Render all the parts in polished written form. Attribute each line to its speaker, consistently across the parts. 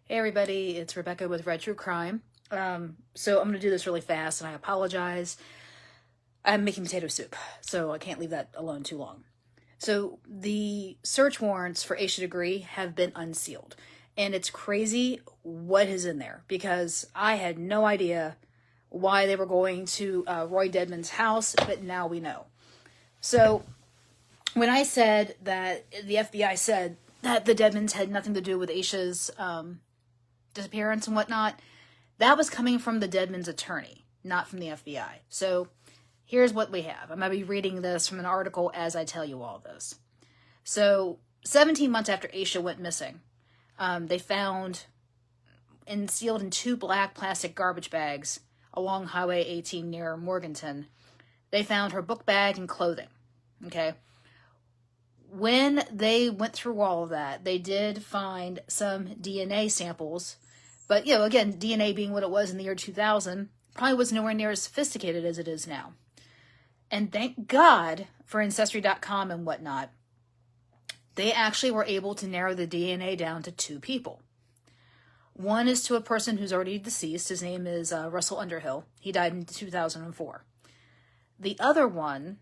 Speaker 1: Hey everybody, it's Rebecca with Red True Crime. So I'm going to do this really fast and I apologize. I'm making potato soup, so I can't leave that alone too long. So the search warrants for Asha Degree have been unsealed. And it's crazy what is in there because I had no idea why they were going to Roy Dedman's house, but now we know. So when I said that the FBI said that the Dedmans had nothing to do with Asha's disappearance and whatnot, that was coming from the Dedman's attorney, not from the FBI. So here's what we have. I'm going to be reading this from an article as I tell you all this. So 17 months after Asha went missing, they found and sealed in 2 black plastic garbage bags along Highway 18 near Morganton. They found her book bag and clothing. Okay. When they went through all of that, they did find some DNA samples. But, again, DNA being what it was in the year 2000, probably was nowhere near as sophisticated as it is now. And thank God for Ancestry.com and whatnot, they actually were able to narrow the DNA down to 2 people. One is to a person who's already deceased. His name is Russell Underhill. He died in 2004. The other one,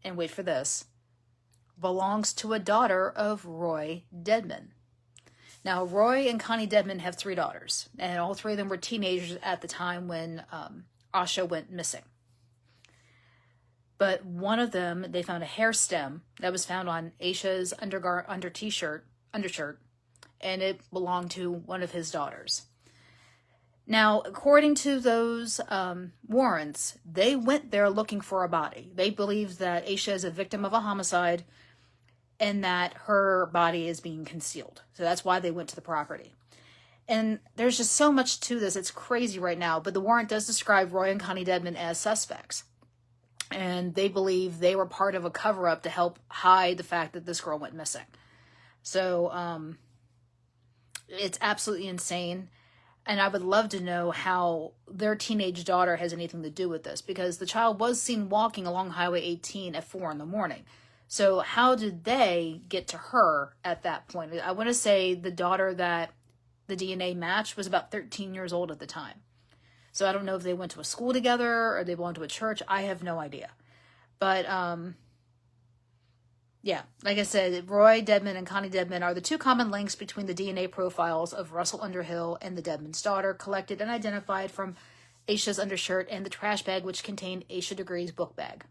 Speaker 1: and wait for this, belongs to a daughter of Roy Dedman. Now, Roy and Connie Dedman have 3 daughters, and all 3 of them were teenagers at the time when Asha went missing. But one of them, they found a hair stem that was found on Asha's undershirt, and it belonged to one of his daughters. Now, according to those warrants, they went there looking for a body. They believe that Asha is a victim of a homicide and that her body is being concealed. So that's why they went to the property. And there's just so much to this. It's crazy right now. But the warrant does describe Roy and Connie Dedman as suspects. And they believe they were part of a cover-up to help hide the fact that this girl went missing. So it's absolutely insane. And I would love to know how their teenage daughter has anything to do with this. Because the child was seen walking along Highway 18 at 4 in the morning. So how did they get to her at that point? I want to say the daughter that the DNA matched was about 13 years old at the time. So I don't know if they went to a school together or they belonged to a church. I have no idea. But, yeah, like I said, Roy Dedman and Connie Dedman are the 2 common links between the DNA profiles of Russell Underhill and the Dedman's daughter, collected and identified from Asha's undershirt and the trash bag which contained Asha Degree's book bag.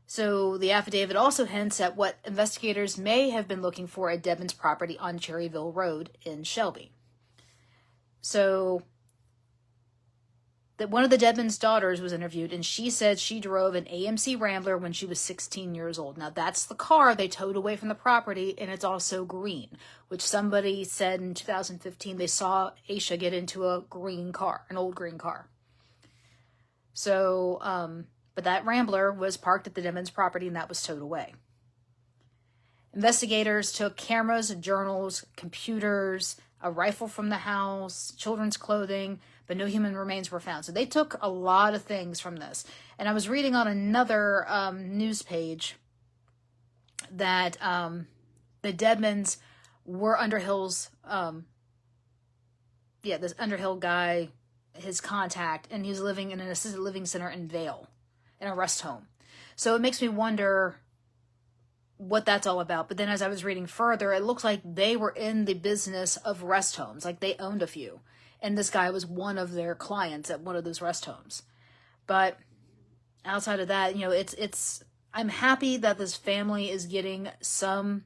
Speaker 1: So the affidavit also hints at what investigators may have been looking for at Dedman's property on Cherryville Road in Shelby. So that one of the Dedman's daughters was interviewed, and she said she drove an AMC Rambler when she was 16 years old. Now, that's the car they towed away from the property, and it's also green, which somebody said in 2015 they saw Asha get into a green car, an old green car. So, but that Rambler was parked at the Dedman's property, and that was towed away. Investigators took cameras, journals, computers, a rifle from the house, children's clothing, but no human remains were found. So they took a lot of things from this. And I was reading on another news page that the Dedmans were Underhill's, this Underhill guy, his contact, and he was living in an assisted living center in Vail, in a rest home. So it makes me wonder what that's all about. But then as I was reading further, it looks like they were in the business of rest homes. Like they owned a few. And this guy was one of their clients at one of those rest homes. But outside of that, I'm happy that this family is getting some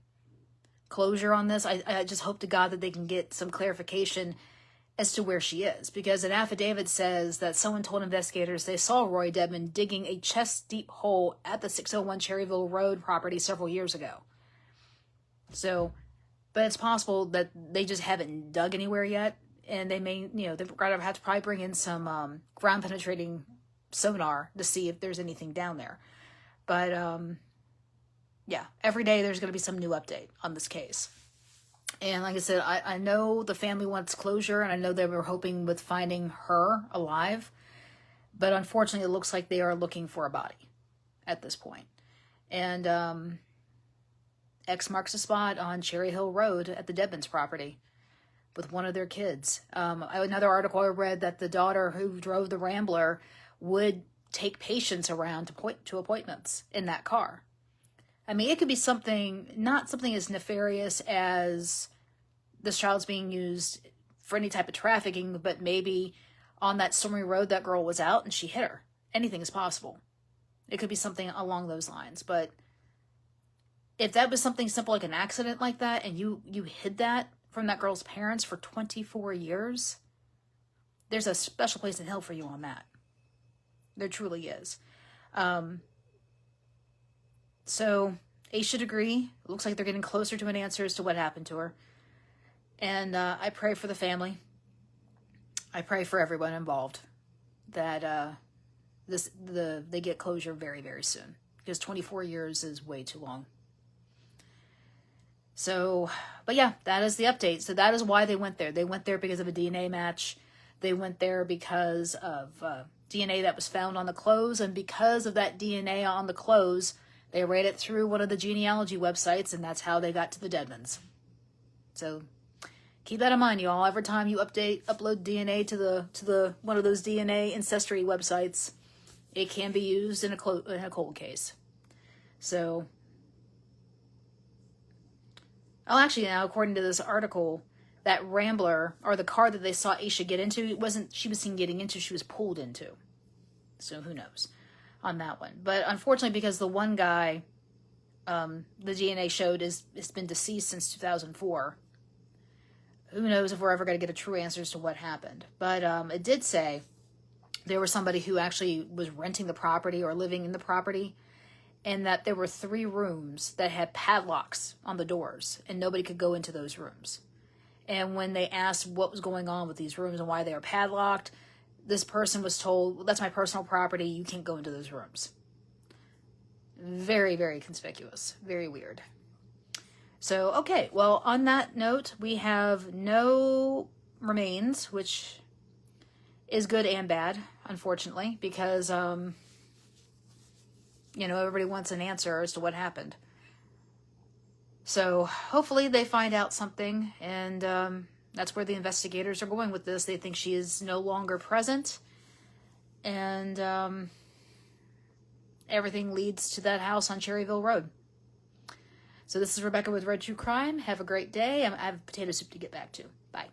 Speaker 1: closure on this. I just hope to God that they can get some clarification as to where she is, because an affidavit says that someone told investigators they saw Roy Dedman digging a chest-deep hole at the 601 Cherryville Road property several years ago. So, but it's possible that they just haven't dug anywhere yet, and they may, they're going to have to probably bring in some ground-penetrating sonar to see if there's anything down there. But, yeah, every day there's going to be some new update on this case. And like I said, I know the family wants closure, and I know they were hoping with finding her alive. But unfortunately, it looks like they are looking for a body at this point. And X marks the spot on Cherry Hill Road at the Dedmans property with one of their kids. Another article I read that the daughter who drove the Rambler would take patients around to appointments in that car. I mean, it could be something, not something as nefarious as this child's being used for any type of trafficking, but maybe on that stormy road that girl was out and she hit her. Anything is possible. It could be something along those lines. But if that was something simple like an accident like that, and you hid that from that girl's parents for 24 years, there's a special place in hell for you on that. There truly is. So Asha degree, it looks like they're getting closer to an answer as to what happened to her. And I pray for the family. I pray for everyone involved that they get closure very, very soon, because 24 years is way too long. So, but yeah, that is the update. So that is why they went there. They went there because of a DNA match. They went there because of DNA that was found on the clothes, and because of that DNA on the clothes, they ran it through one of the genealogy websites, and that's how they got to the Dedmans. So keep that in mind, y'all. Every time you upload DNA to the one of those DNA ancestry websites, it can be used in a cold case. So, actually, now according to this article, that Rambler, or the car that they saw Asha get into, it wasn't she was seen getting into, she was pulled into. So who knows on that one? But unfortunately, because the one guy, the DNA showed has been deceased since 2004. Who knows if we're ever going to get a true answer as to what happened. But it did say there was somebody who actually was renting the property or living in the property, and that there were 3 rooms that had padlocks on the doors, and nobody could go into those rooms. And when they asked what was going on with these rooms and why they are padlocked, this person was told, well, that's my personal property, you can't go into those rooms. Very, very conspicuous. Very weird. So, okay, well, on that note, we have no remains, which is good and bad, unfortunately, because, everybody wants an answer as to what happened. So, hopefully they find out something, and that's where the investigators are going with this. They think she is no longer present, and everything leads to that house on Cherryville Road. So this is Rebecca with Red True Crime. Have a great day. I have potato soup to get back to. Bye.